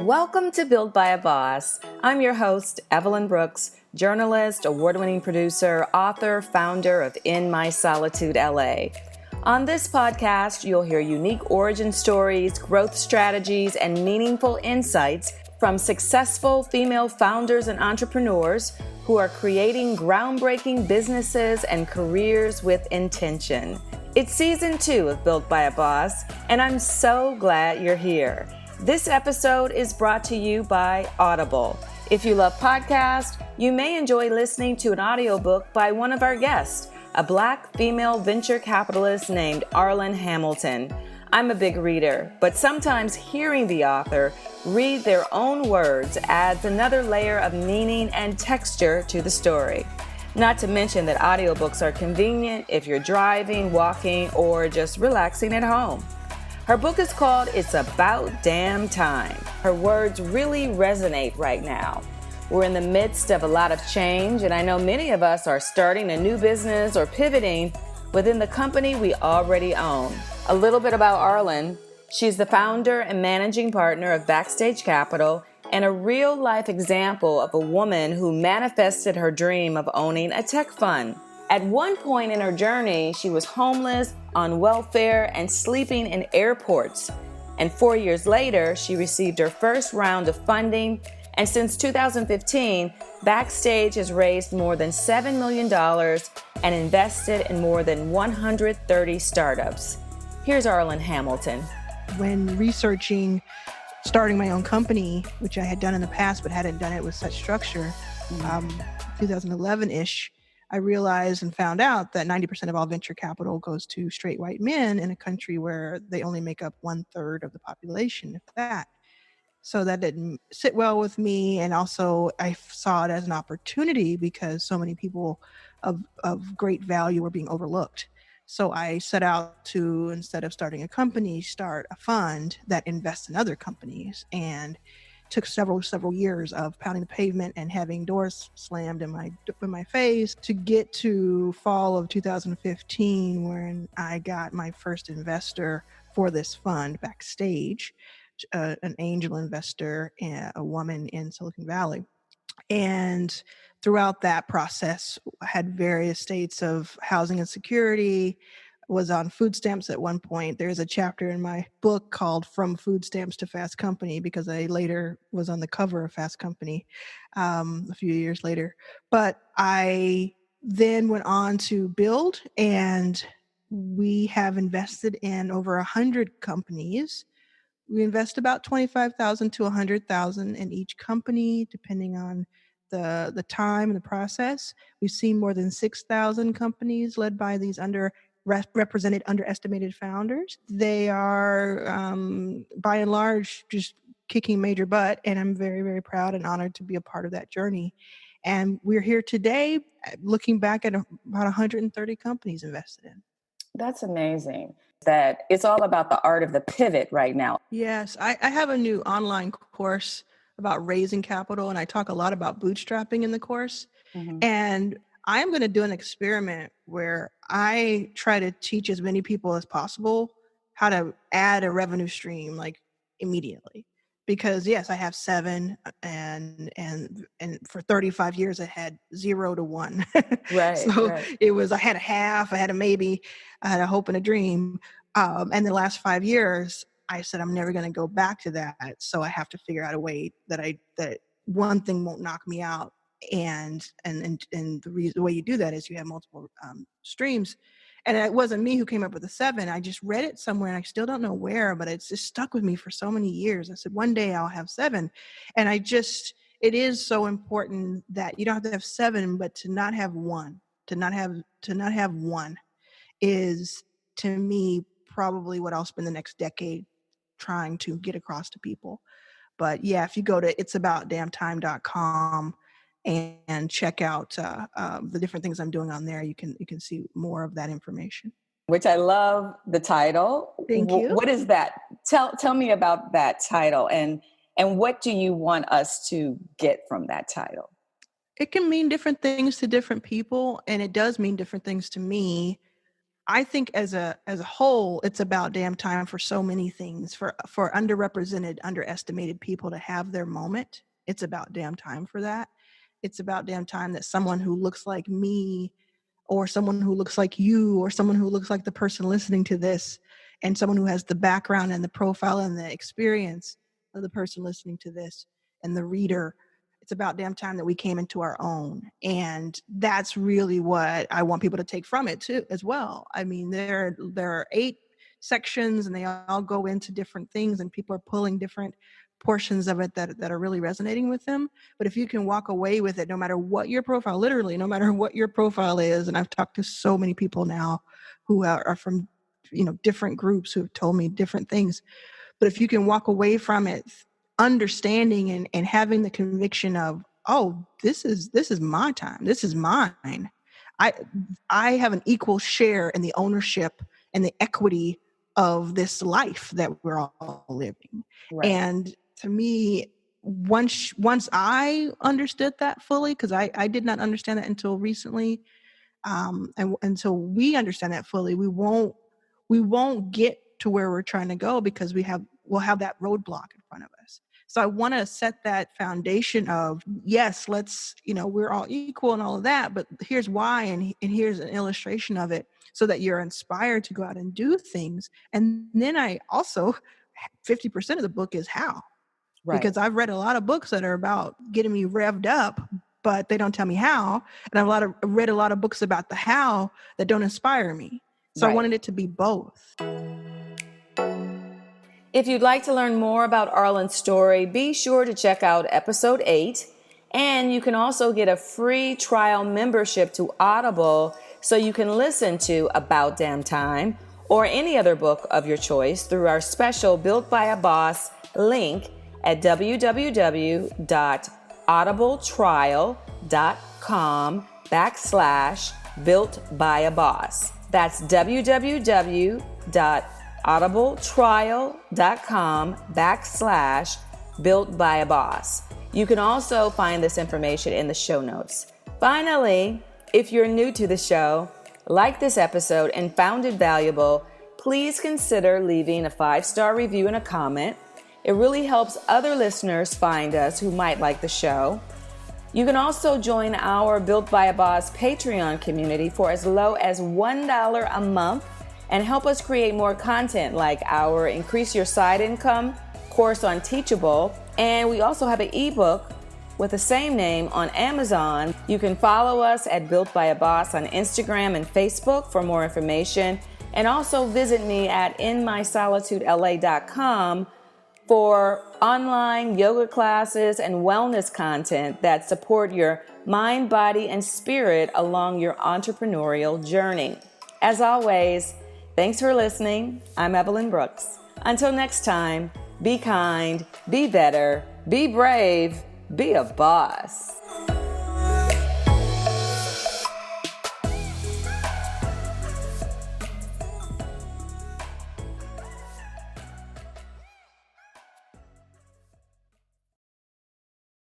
Welcome to Built by a Boss. I'm your host, EVOLYN Brooks, journalist, award-winning producer, author, founder of In My Solitude LA. On this podcast, you'll hear unique origin stories, growth strategies, and meaningful insights from successful female founders and entrepreneurs who are creating groundbreaking businesses and careers with intention. It's season 2 of Built by a Boss, and I'm so glad you're here. This episode is brought to you by Audible. If you love podcasts, you may enjoy listening to an audiobook by one of our guests, a Black female venture capitalist named Arlan Hamilton. I'm a big reader, but sometimes hearing the author read their own words adds another layer of meaning and texture to the story. Not to mention that audiobooks are convenient if you're driving, walking, or just relaxing at home. Her book is called It's About Damn Time. Her words really resonate right now. We're in the midst of a lot of change, and I know many of us are starting a new business or pivoting within the company we already own. A little bit about Arlan. She's the founder and managing partner of Backstage Capital and a real-life example of a woman who manifested her dream of owning a tech fund. At one point in her journey, she was homeless, on welfare, and sleeping in airports. And 4 years later, she received her first round of funding. And since 2015, Backstage has raised more than $7 million and invested in more than 130 startups. Here's Arlan Hamilton. When researching starting my own company, which I had done in the past but hadn't done it with such structure, 2011-ish, I realized and found out that 90% of all venture capital goes to straight white men in a country where they only make up 1/3 of the population, if that. So that didn't sit well with me. And also I saw it as an opportunity because so many people of great value were being overlooked. So I set out to, instead of starting a company, start a fund that invests in other companies, and took several years of pounding the pavement and having doors slammed in my face to get to fall of 2015, when I got my first investor for this fund, Backstage, an angel investor, a woman in Silicon Valley. And throughout that process, I had various states of housing insecurity, was on food stamps at one point. There's a chapter in my book called From Food Stamps to Fast Company, because I later was on the cover of Fast Company a few years later. But I then went on to build, and we have invested in over 100 companies. We invest about $25,000 to $100,000 in each company, depending on the time and the process. We've seen more than 6,000 companies led by these underrepresented, underestimated founders. They are, by and large, just kicking major butt, and I'm very, very proud and honored to be a part of that journey. And we're here today looking back at about 130 companies invested in. That's amazing. That it's all about the art of the pivot right now. Yes, I have a new online course about raising capital, and I talk a lot about bootstrapping in the course. Mm-hmm. And I am going to do an experiment where I try to teach as many people as possible how to add a revenue stream like immediately. Because yes, I have 7, and for 35 years I had 0 to 1. Right. So right. It was, I had a half, I had a maybe, I had a hope and a dream. And the last 5 years, I said, I'm never going to go back to that. So I have to figure out a way that one thing won't knock me out. And the way you do that is you have multiple streams. And it wasn't me who came up with the 7. I just read it somewhere, and I still don't know where, but it's just stuck with me for so many years. I said, one day I'll have 7. And it is so important that you don't have to have 7, but to not have 1, to not have 1 is, to me, probably what I'll spend the next decade trying to get across to people. But yeah, if you go to itsaboutdamntime.com and check out the different things I'm doing on there, you can see more of that information. Which I love the title. Thank you. What is that? Tell me about that title, and what do you want us to get from that title? It can mean different things to different people, and it does mean different things to me. I think as a whole, it's about damn time for so many things, for underrepresented, underestimated people to have their moment. It's about damn time for that. It's about damn time that someone who looks like me, or someone who looks like you, or someone who looks like the person listening to this, and someone who has the background and the profile and the experience of the person listening to this and the reader. It's about damn time that we came into our own. And that's really what I want people to take from it too, as well. I mean, there are 8 sections and they all go into different things, and people are pulling different portions of it that are really resonating with them. But if you can walk away with it, no matter what your profile, literally, no matter what your profile is, and I've talked to so many people now who are from, different groups who have told me different things. But if you can walk away from it understanding and having the conviction of, oh, this is my time, this is mine, I have an equal share in the ownership and the equity of this life that we're all living. Right. And to me, once I understood that fully, because I did not understand that until recently, and until we understand that fully, we won't get to where we're trying to go, because we'll have that roadblock in front of us. So I want to set that foundation of, yes, let's, we're all equal and all of that, but here's why, and here's an illustration of it, so that you're inspired to go out and do things. And then I also, 50% of the book is how. Right. Because I've read a lot of books that are about getting me revved up, but they don't tell me how. And I've read a lot of books about the how that don't inspire me. So right. I wanted it to be both. If you'd like to learn more about Arlan's story, be sure to check out episode 8. And you can also get a free trial membership to Audible, so you can listen to About Damn Time or any other book of your choice through our special Built by a Boss link at www.audibletrial.com/builtbyaboss. That's www.audibletrial.com/builtbyaboss. You can also find this information in the show notes. Finally, if you're new to the show, like this episode and found it valuable, please consider leaving a 5-star review and a comment. It really helps other listeners find us who might like the show. You can also join our Built by a Boss Patreon community for as low as $1 a month and help us create more content like our Increase Your Side Income course on Teachable. And we also have an ebook with the same name on Amazon. You can follow us at Built by a Boss on Instagram and Facebook for more information. And also visit me at inmysolitudela.com for online yoga classes and wellness content that support your mind, body, and spirit along your entrepreneurial journey. As always, thanks for listening. I'm EVOLYN Brooks. Until next time, be kind, be better, be brave, be a boss.